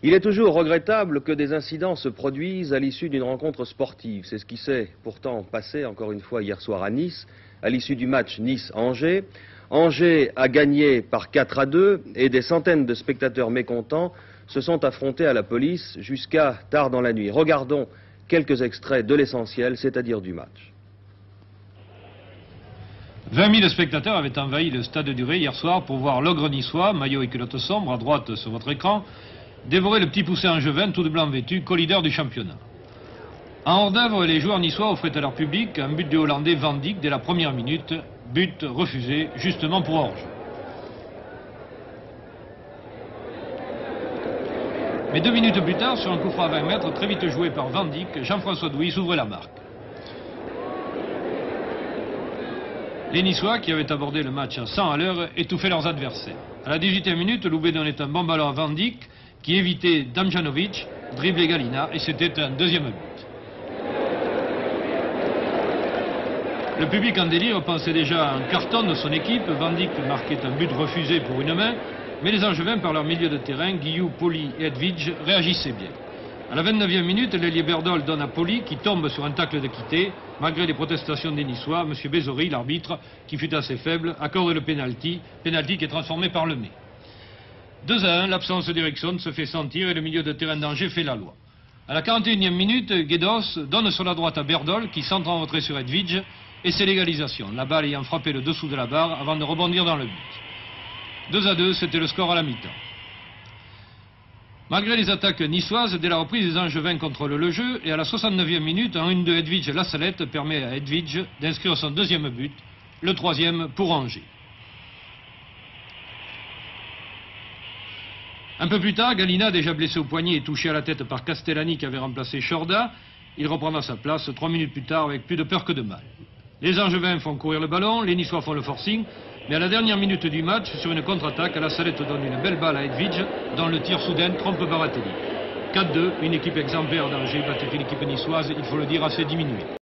Il est toujours regrettable que des incidents se produisent à l'issue d'une rencontre sportive. C'est ce qui s'est pourtant passé, encore une fois, hier soir à Nice, à l'issue du match Nice-Angers. Angers a gagné par 4-2 et des centaines de spectateurs mécontents se sont affrontés à la police jusqu'à tard dans la nuit. Regardons quelques extraits de l'essentiel, c'est-à-dire du match. 20 000 spectateurs avaient envahi le stade du Ré hier soir pour voir l'ogre niçois, maillot et culotte sombre, à droite sur votre écran, dévorer le petit poussé angevin tout de blanc vêtu, co-leader du championnat. En hors-d'œuvre, les joueurs niçois offraient à leur public un but du Hollandais Van Dijk dès la première minute, but refusé justement pour hors-jeu. Mais 2 minutes plus tard, sur un coup franc à 20 mètres, très vite joué par Van Dijk, Jean-François Douy ouvrait la marque. Les Niçois, qui avaient abordé le match à 100 à l'heure, étouffaient leurs adversaires. À la 18e minute, Loubet donnait un bon ballon à Van Dijk, qui évitait Damjanovic, driblait Galina, et c'était un deuxième but. Le public en délire pensait déjà à un carton de son équipe. Van Dijk marquait un but refusé pour une main, mais les Angevins, par leur milieu de terrain, Guillou, Poli et Edvidge, réagissaient bien. À la 29e minute, l'ailier Berdol donne à Poli, qui tombe sur un tacle de quitté. Malgré les protestations des Niçois, M. Bézori, l'arbitre, qui fut assez faible, accorde le pénalty qui est transformé par le nez. 2-1, l'absence d'Eriksson se fait sentir et le milieu de terrain d'Angers fait la loi. À la 41e minute, Guedos donne sur la droite à Berdol, qui centre en retrait sur Edvidge, et c'est l'égalisation, la balle ayant frappé le dessous de la barre avant de rebondir dans le but. 2-2, c'était le score à la mi-temps. Malgré les attaques niçoises, dès la reprise, les Angevins contrôlent le jeu, et à la 69e minute, un 1-2 Edvidge-Lassalette permet à Edvidge d'inscrire son deuxième but, le troisième pour Angers. Un peu plus tard, Galina, déjà blessé au poignet et touché à la tête par Castellani qui avait remplacé Chorda, il reprendra sa place 3 minutes plus tard avec plus de peur que de mal. Les Angevins font courir le ballon, les Niçois font le forcing, mais à la dernière minute du match, sur une contre-attaque, Lassalette donne une belle balle à Edvidge, dont le tir soudain trompe Baratelli. 4-2, une équipe exemplaire d'Angers battait une équipe niçoise, il faut le dire, assez diminuée.